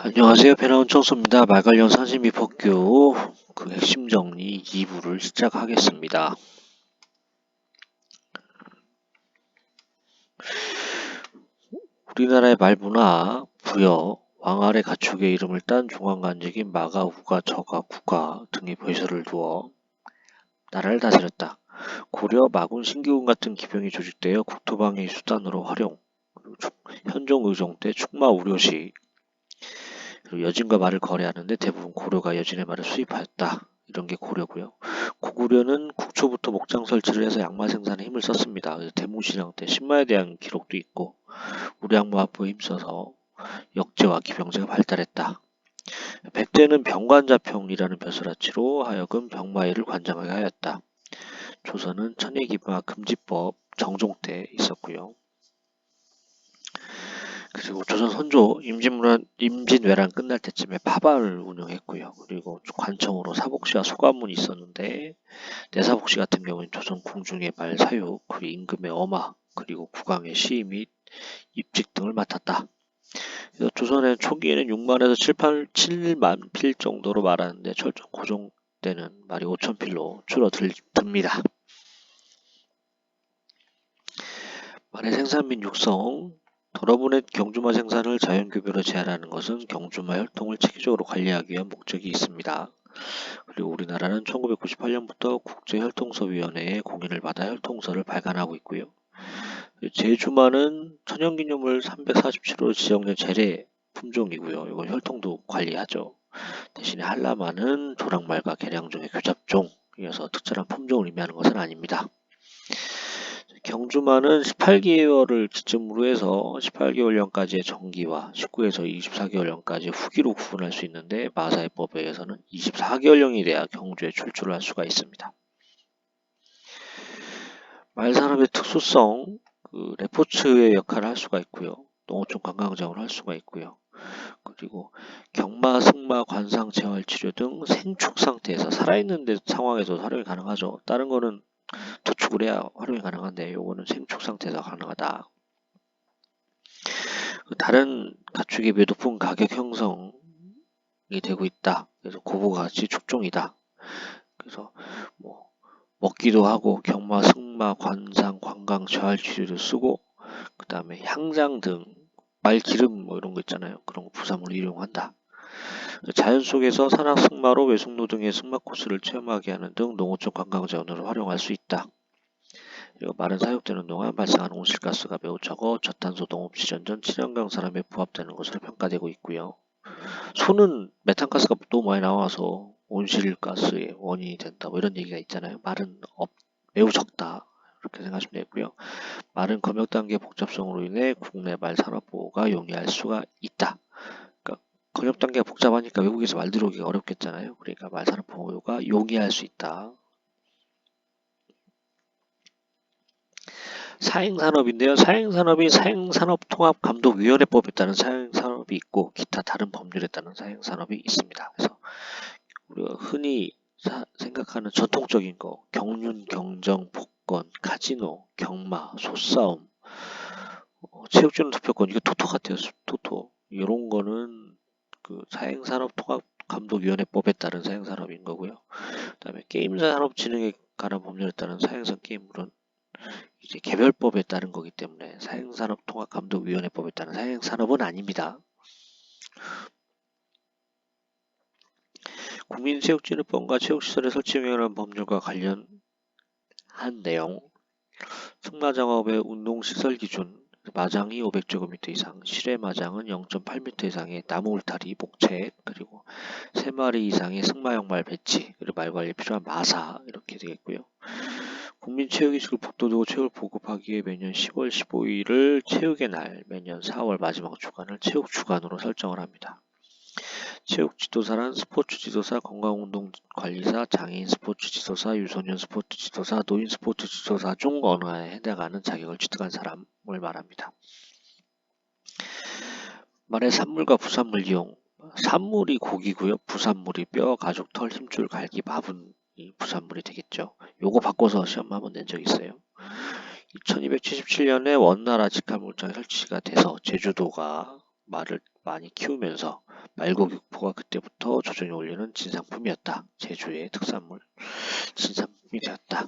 안녕하세요. 배나온 청소입니다. 말 관련 상심비법규 핵심 정리 2부를 시작하겠습니다. 우리나라의 말문화, 부여, 왕 아래 가축의 이름을 딴 중앙관직인 마가, 우가, 저가, 구가 등의 보시설을 두어 나라를 다스렸다. 고려, 마군, 신기군 같은 기병이 조직되어 국토방위 수단으로 활용, 현종, 의종 때 축마, 우려시, 그리고 여진과 말을 거래하는데 대부분 고려가 여진의 말을 수입하였다. 이런 게 고려고요. 고구려는 국초부터 목장 설치를 해서 양마 생산에 힘을 썼습니다. 그래서 대무신앙 때 신마에 대한 기록도 있고 우량무 확보에 힘써서 역제와 기병제가 발달했다. 백제는 병관자평이라는 벼슬아치로 하여금 병마일을 관장하게 하였다. 조선은 천예기마 금지법 정종 때 있었고요. 그리고 조선 선조 임진왜란 끝날 때쯤에 파발을 운영했고요. 그리고 관청으로 사복시와 소관문이 있었는데 내사복시 같은 경우는 조선 궁중의 말 사육, 그리고 임금의 엄하, 그리고 국왕의 시위 및 입직 등을 맡았다. 그래서 조선의 초기에는 6만에서 7만 필 정도로 말하는데 철종 고종 때는 말이 5천 필로 줄어듭니다. 말의 생산 및 육성, 덜어보낸 경주마 생산을 자연규모로 제한하는 것은 경주마 혈통을 체계적으로 관리하기 위한 목적이 있습니다. 그리고 우리나라는 1998년부터 국제혈통서위원회의 공인을 받아 혈통서를 발간하고 있고요. 제주마는 천연기념물 347호로 지정된 재래 품종이고요. 이건 혈통도 관리하죠. 대신에 한라마는 조랑말과 개량종의 교잡종이어서 특별한 품종을 의미하는 것은 아닙니다. 경주마는 18개월을 기점으로 해서 18개월령까지의 정기와 19에서 24개월령까지 후기로 구분할 수 있는데 마사회법에 의해서는 24개월령이 돼야 경주에 출조를 할 수가 있습니다. 말산업의 특수성, 레포츠의 역할을 할 수가 있고요. 농어촌 관광자원을 할 수가 있고요. 그리고 경마, 승마, 관상, 재활, 치료 등 생축 상태에서 살아있는 상황에서 활용이 가능하죠. 다른 거는 도축을 해야 활용이 가능한데 요거는 생축 상태에서 가능하다. 다른 가축에 비해 높은 가격 형성이 되고 있다. 그래서 고부가치 축종이다. 그래서 뭐 먹기도 하고 경마, 승마, 관상, 관광, 재활 치료도 쓰고 그 다음에 향장 등 말기름 뭐 이런 거 있잖아요. 그런 거 부산물을 이용한다. 자연 속에서 산악 승마로 외숙노 등의 승마 코스를 체험하게 하는 등 농어촌 관광 자원으로 활용할 수 있다. 그리고 말은 사육되는 동안 발생하는 온실가스가 매우 적어 저탄소 농업실현전 친환경 산업에 부합되는 것으로 평가되고 있고요. 소는 메탄가스가 너무 많이 나와서 온실가스의 원인이 된다. 뭐 이런 얘기가 있잖아요. 말은 매우 적다. 이렇게 생각하시면 되고요. 말은 검역단계 복잡성으로 인해 국내 말 산업보호가 용이할 수가 있다. 그러니까 검역단계가 복잡하니까 외국에서 말 들어오기가 어렵겠잖아요. 그러니까 말 산업보호가 용이할 수 있다. 사행산업인데요. 사행산업이 사행산업통합감독위원회법에 따른 사행산업이 있고 기타 다른 법률에 따른 사행산업이 있습니다. 그래서 우리가 흔히 생각하는 전통적인 거 경륜, 경정, 복권, 카지노, 경마, 소싸움, 체육주는 투표권 이거 토토 같아요. 토토 이런 거는 그 사행산업통합감독위원회법에 따른 사행산업인 거고요. 그다음에 게임산업진흥에 관한 법률에 따른 사행성 게임물은 이제 개별법에 따른 거기 때문에 사행산업통합감독위원회법에 따른 사행산업은 아닙니다. 국민체육진흥법과 체육시설의 설치에 관한 법률과 관련한 내용, 승마장업의 운동시설 기준, 마장이 500제곱미터 이상, 실외 마장은 0.8m 이상의 나무 울타리, 목책, 그리고 3마리 이상의 승마용 말 배치, 그리고 말 관리에 필요한 마사 이렇게 되겠고요. 국민체육이식을 북돋우고 체육을 보급하기 위해 매년 10월 15일을 체육의 날, 매년 4월 마지막 주간을 체육주간으로 설정을 합니다. 체육지도사란 스포츠지도사, 건강운동관리사, 장애인 스포츠지도사, 유소년 스포츠지도사, 노인 스포츠지도사 중 어느 하나에 해당하는 자격을 취득한 사람을 말합니다. 말의 산물과 부산물 이용. 산물이 고기고요. 부산물이 뼈, 가죽, 털, 힘줄, 갈기, 마분이 부산물이 되겠죠. 요거 바꿔서 시험 한번 낸 적 있어요. 1277년에 원나라 직화물장 설치가 돼서 제주도가 말을 많이 키우면서 말고육포가 그때부터 조정이 올리는 진상품이었다. 제주의 특산물 진상품이 되었다.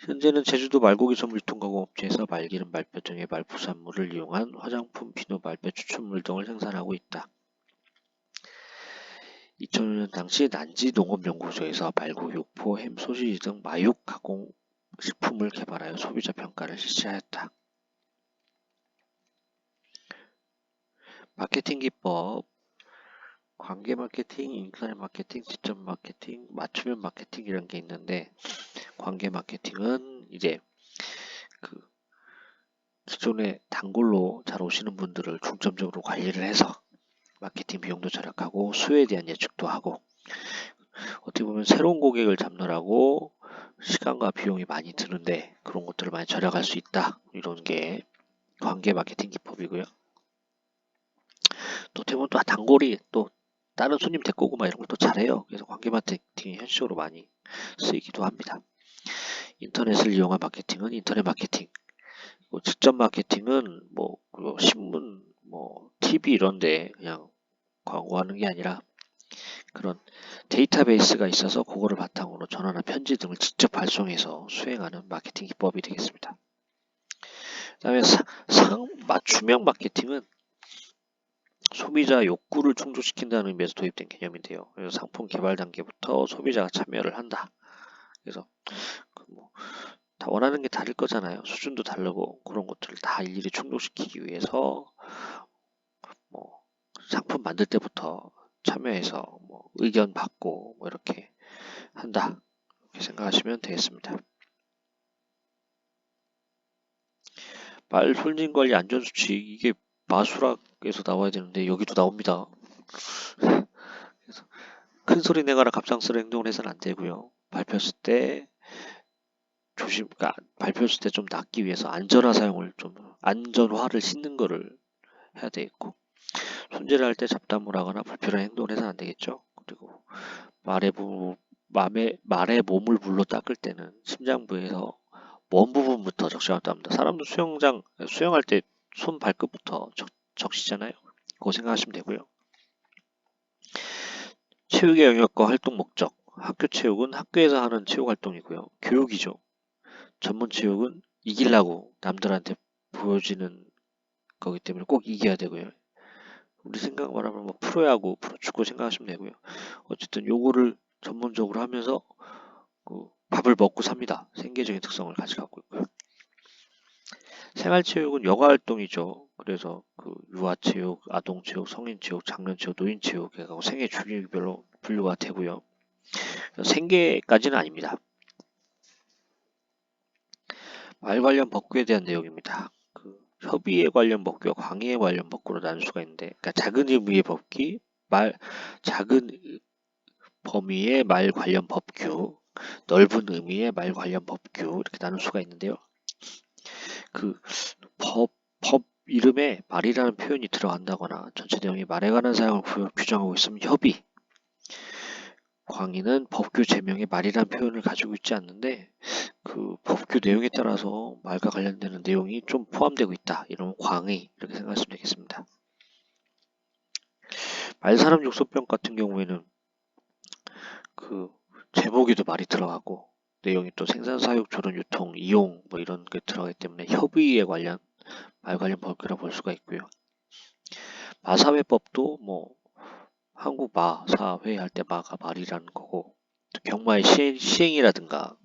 현재는 제주도 말고기 전문 유통가공업체에서 말기름, 말뼈 등의 말부산물을 이용한 화장품, 비누, 말뼈 추출물 등을 생산하고 있다. 2005년 당시 난지 농업연구소에서 말고기, 육포, 햄, 소시지 등 마육 가공 식품을 개발하여 소비자 평가를 실시하였다. 마케팅 기법, 관계 마케팅, 인터넷 마케팅, 직접 마케팅, 맞춤형 마케팅 이런 게 있는데, 관계 마케팅은 이제 그 기존에 단골로 잘 오시는 분들을 중점적으로 관리를 해서 마케팅 비용도 절약하고 수요에 대한 예측도 하고, 어떻게 보면 새로운 고객을 잡느라고 시간과 비용이 많이 드는데 그런 것들을 많이 절약할 수 있다. 이런 게 관계 마케팅 기법이고요. 또 어떻게 보면 또 단골이 또 다른 손님 데리고 오고 막 이런 걸 또 잘해요. 그래서 관계 마케팅이 현실적으로 많이 쓰이기도 합니다. 인터넷을 이용한 마케팅은 인터넷 마케팅, 직접 마케팅은 뭐 신문, TV 이런데 그냥 광고하는 게 아니라 그런 데이터베이스가 있어서 그거를 바탕으로 전화나 편지 등을 직접 발송해서 수행하는 마케팅 기법이 되겠습니다. 그 다음에 맞춤형 마케팅은 소비자 욕구를 충족시킨다는 의미에서 도입된 개념인데요. 그래서 상품 개발 단계부터 소비자가 참여를 한다. 그래서 다 원하는 게 다를 거잖아요. 수준도 다르고 그런 것들을 다 일일이 충족시키기 위해서 상품 만들 때부터 참여해서 의견 받고 이렇게 한다. 이렇게 생각하시면 되겠습니다. 말 손진 관리 안전수칙, 이게 마수락에서 나와야 되는데 여기도 나옵니다. 그래서 큰 소리 내거나 갑상스러운 행동을 해서는 안 되고요. 발표했을 때 그러니까 발표했을 때 좀 낫기 위해서 안전화 사용을 안전화를 싣는 거를 해야 되겠고, 손질을 할 때 잡담을 하거나 불필요한 행동을 해서는 안 되겠죠. 그리고 말의 몸을 물로 닦을 때는 심장부에서 먼 부분부터 적시하면 합니다. 사람도 수영할 때 손 발끝부터 적시잖아요. 그거 생각하시면 되고요. 체육의 영역과 활동 목적. 학교 체육은 학교에서 하는 체육 활동이고요. 교육이죠. 전문 체육은 이기려고 남들한테 보여지는 거기 때문에 꼭 이겨야 되고요. 우리 생각 말하면 프로야구, 프로축구 생각하시면 되고요. 어쨌든 요거를 전문적으로 하면서 밥을 먹고 삽니다. 생계적인 특성을 가지고 있고요. 생활체육은 여가활동이죠. 그래서 유아체육, 아동체육, 성인체육, 장년체육, 노인체육 해가지고 생애 주기별로 분류가 되고요. 생계까지는 아닙니다. 말 관련 법규에 대한 내용입니다. 협의에 관련 법규와 광의에 관련 법규로 나눌 수가 있는데, 그러니까 작은 의미의 법규, 작은 범위의 말 관련 법규, 넓은 의미의 말 관련 법규 이렇게 나눌 수가 있는데요. 법 이름에 말이라는 표현이 들어간다거나 전체 내용이 말에 관한 사용을 규정하고 있으면 협의, 광의는 법규 제명에 말이라는 표현을 가지고 있지 않는데 법규 내용에 따라서 말과 관련되는 내용이 좀 포함되고 있다. 이러면 광의 이렇게 생각하시면 되겠습니다. 말사람 욕설병 같은 경우에는 제목에도 말이 들어가고 내용이 또 생산, 사육, 조론, 유통, 이용 이런 게 들어가기 때문에 협의에 관련 말 관련 법규라고 볼 수가 있고요. 마사회법도 한국 마사회 할 때 마가 말이라는 거고, 경마의 시행이라든가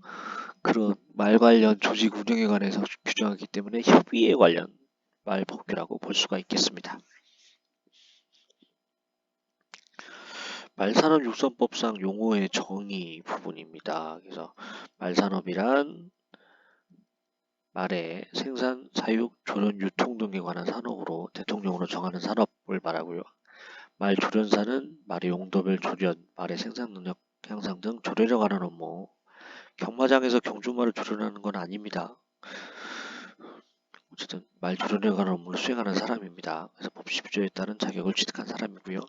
그런 말 관련 조직 운영에 관해서 규정하기 때문에 협의에 관련 말 법규라고 볼 수가 있겠습니다. 말산업육성법상 용어의 정의 부분입니다. 그래서 말산업이란 말의 생산, 사육, 조련, 유통 등에 관한 산업으로 대통령으로 정하는 산업을 말하고요. 말 조련사는 말의 용도별 조련, 말의 생산 능력 향상 등 조련에 관한 업무. 경마장에서 경주말을 조련하는 건 아닙니다. 어쨌든 말 조련에 관한 업무를 수행하는 사람입니다. 그래서 법 12조에 따른 자격을 취득한 사람이고요.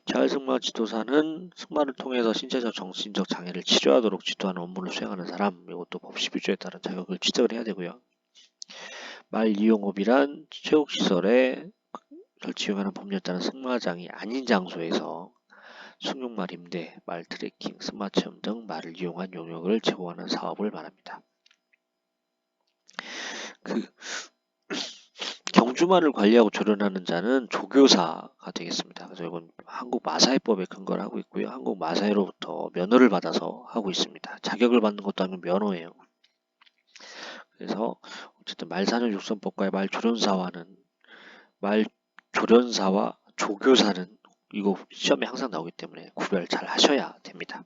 자율승마 지도사는 승마를 통해서 신체적 정신적 장애를 치료하도록 지도하는 업무를 수행하는 사람, 이것도 법 12조에 따른 자격을 취득을 해야 되고요. 말 이용업이란 체육시설에 설치 이용하는 법률에 따른 승마장이 아닌 장소에서 승용말 임대, 말 트래킹, 승마 체험 등 말을 이용한 용역을 제공하는 사업을 말합니다. 경주말을 관리하고 조련하는 자는 조교사가 되겠습니다. 그래서 이건 한국 마사회법에 근거를 하고 있고요. 한국 마사회로부터 면허를 받아서 하고 있습니다. 자격을 받는 것도 아니고 면허예요. 그래서 어쨌든 말사료육선법과의 말조련사와 조교사는 이거 시험에 항상 나오기 때문에 구별 잘 하셔야 됩니다.